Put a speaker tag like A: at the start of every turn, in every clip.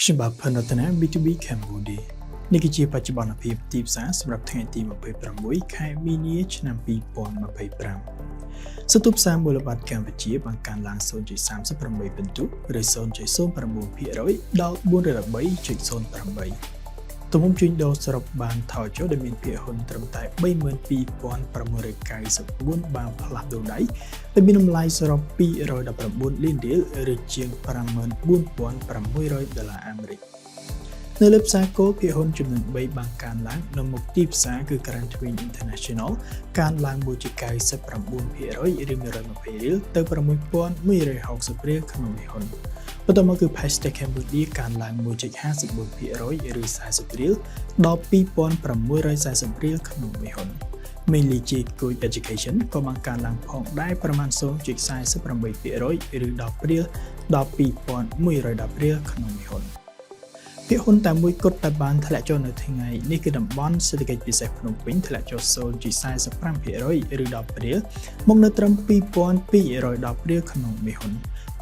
A: ខ្ញុំបាទផនរតនា B2B Cambodia នេះគឺជាបច្ចុប្បន្នភាពទីផ្សារសម្រាប់ថ្ងៃទី26ខែមីនាឆ្នាំ2025សន្ទុះផ្សារមូលបត្រកម្ពុជាបានកើនឡើង 0.38 ពិន្ទុឬ 0.09% ដល់ 413.08 ទំហំជួញដូរសរុបបានថយចុះដែលមានភាគហ៊ុនត្រឹមតែ 32,694 បានផ្លាស់ប្ដូរដៃដែលមានតម្លៃសរុប $219 លានឬជាង $54,600 អាមេរិកនៅលើផ្សារគោលភាគហ៊ុនចំនួន3បានកើនឡើងនៅមុខទីផ្សារគឺ Grand Twin International កើនឡើង 1.99% ឬ 120 រៀលទៅ 6,160 រៀលក្នុងមួយហ៊ុនបន្ទាប់មកគឺ Pastech Cambodia កើនឡើង 1.54% ឬ 40 រៀលដល់ 2,640 រៀលក្នុងមួយហ៊ុន Mainly Good Education ក៏បានកើនឡើងផងដែរប្រមាណ 0.48% ឬ 10 រៀលដល់ 2,110 រៀលក្នុងមួយហ៊ុនភាគហ៊ុនតែមួយគត់ដែលបានធ្លាក់ចុះនៅថ្ងៃនេះគឺតំបន់សេដ្ឋកិច្ចពិសេសភ្នំពេញធ្លាក់ចុះ 0.45% ឬ 10 រៀលមកនៅត្រឹម 2,210 រៀលក្នុងមួយហ៊ុន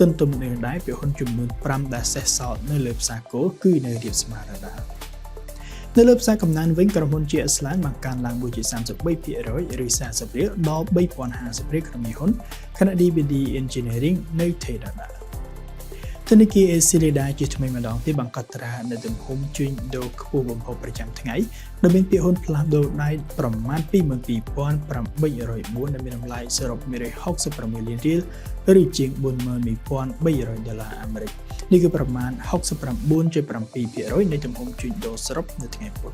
A: ទន្ទឹមនឹងដែរភាគហ៊ុនចំនួន5ដែលសេសសល់នៅលើផ្សារគោលគឺនៅរាបស្មើរដាល់នៅលើផ្សារកំណើនវិញក្រុមហ៊ុន GS Land បានកើនឡើង 1.33% ឬ 40 រៀលដល់ 3,050 រៀលក្នុងមួយហ៊ុនខណៈ DBD Engineering នៅថេរដាល់ធនាគារ Acilida ជាថ្មីម្ដងទៀតបង្កត់ត្រានៅទំហំជួញដូរខ្ពស់បំផុតប្រចាំថ្ងៃដែលមានភាគហ៊ុនផ្លាស់ប្ដូរដៃប្រមាណ 22,804 ដែលមានតម្លៃសរុប $166 លានឬជាង $41,300 អាមេរិកនេះគឺប្រមាណ 69.7% នៃទំហំជួញដូរសរុបនៅថ្ងៃពុធ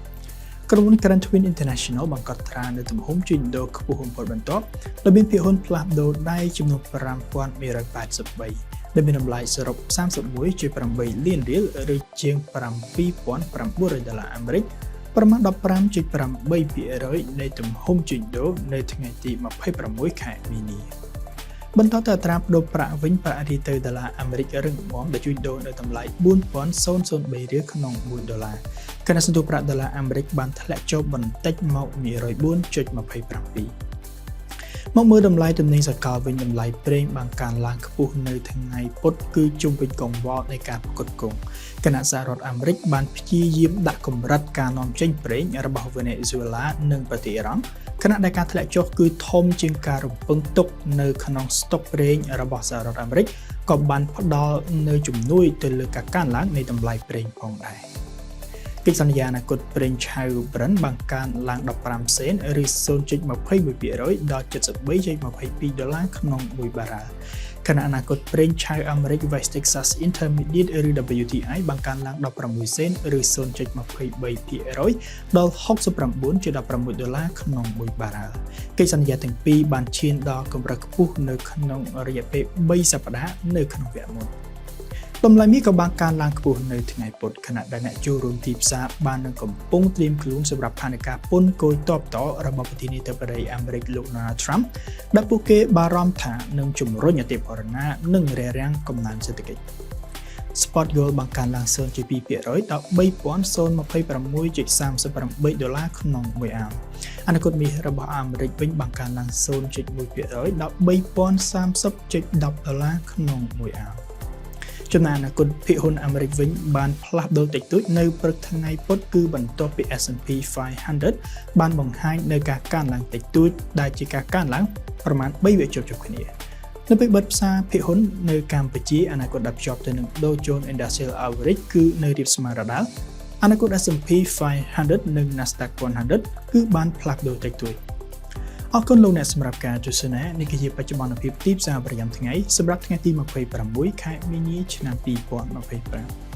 A: ក្រុមហ៊ុន Grand Twin International បង្កត់ត្រានៅទំហំជួញដូរខ្ពស់បំផុតបន្ទាប់ដែលមានភាគហ៊ុនផ្លាស់ប្ដូរដៃចំនួន 5,183ដែលមានតម្លៃសរុប 31.8 លានរៀលឬជាង $7,900 អាមេរិកប្រមាណ 15.8% នៃទំហំជួញដូរនៅថ្ងៃទី26ខែមីនាបន្តទៅអត្រាប្តូរប្រាក់វិញប្រាក់រៀលទៅដុល្លារអាមេរិករឹងមាំដែលជួញដូរនៅតម្លៃ $4,003 រៀលក្នុង$1ខណៈសន្ទុះប្រាក់ដុល្លារអាមេរិកបានធ្លាក់ចុះបន្តិចមក 104.27មកមើលតម្លៃទំនិញសកលវិញតម្លៃប្រេងបានកើនឡើងខ្ពស់នៅថ្ងៃពុធគឺជុំវិញកង្វល់នៃការផ្គត់ផ្គង់គណៈសហរដ្ឋអាមេរិកបានព្យាយាមដាក់កម្រិតការនាំចេញប្រេងរបស់វេណេស៊ុយឡានិងប្រទេសអ៊ីរ៉ង់ខណៈដែលការធ្លាក់ចុះគឺធំជាងការរំពឹងទុកនៅក្នុងស្តុកប្រេងរបស់សហរដ្ឋអាមេរិកក៏បានផ្ដល់នៅជំនួយទៅលើការកើនឡើងនៃតម្លៃប្រេងផងដែរកិច្ចសន្យាអនាគតប្រេងឆៅ Brent បានកើនឡើង 15 សេនឬ 0.21% ដល់ $73.22 ក្នុង1បារ៉ែលខណៈអនាគតប្រេងឆៅអាមេរិក West Texas Intermediate ឬ WTI បានកើនឡើង 16 សេនឬ 0.23% ដល់ $69.16 ក្នុង1បារ៉ែលកិច្ចសន្យាទាំងពីរបានឈានដល់កម្រិតខ្ពស់នៅក្នុងរយៈពេល3សប្តាហ៍នៅក្នុងវគ្គមុនតម្លៃមាសក៏បានកើនឡើងខ្ពស់នៅថ្ងៃពុធខណៈដែលអ្នកចូលរួមទីផ្សារបាននឹងកំពុងត្រៀមខ្លួនសម្រាប់ផែនការពន្ធគយតបតរបស់ប្រធានាធិបតីអាមេរិកលោក Donald Trump ដែលពួកគេបារម្ភថានឹងជំរុញអតិផរណានិងរារាំងកំណើនសេដ្ឋកិច្ច Spot Gold បានកើនឡើង 0.2% ដល់ $3,026.38 ក្នុង1អាំងអនាគតមាសរបស់អាមេរិកវិញបានកើនឡើង 0.1% ដល់ $3,030.10 ក្នុង1អាំងចំណែកអនាគតភាគហ៊ុនអាមេរិកវិញបានផ្លាស់ប្ដូរតិចតួចនៅព្រឹកថ្ងៃពុធគឺបន្ទាប់ពី S&P 500 បានបង្ហាញនៅការកើនឡើងតិចតួចដែលជាការកើនឡើងប្រមាណ3វគ្គជាប់គ្នានៅពេលបិទផ្សារភាគហ៊ុននៅកម្ពុជាអនាគតដែលភ្ជាប់ទៅនឹង Dow Jones Industrial Average គឺនៅរាបស្មើរដាល់អនាគត S&P 500 និង Nasdaq 100 គឺបានផ្លាស់ប្ដូរតិចតួចអរគុណលោកអ្នកសម្រាប់ការទស្សនានេះគឺជាបច្ចុប្បន្នភាពទីផ្សារប្រចាំថ្ងៃសម្រាប់ថ្ងៃទី26ខែមីនាឆ្នាំ2025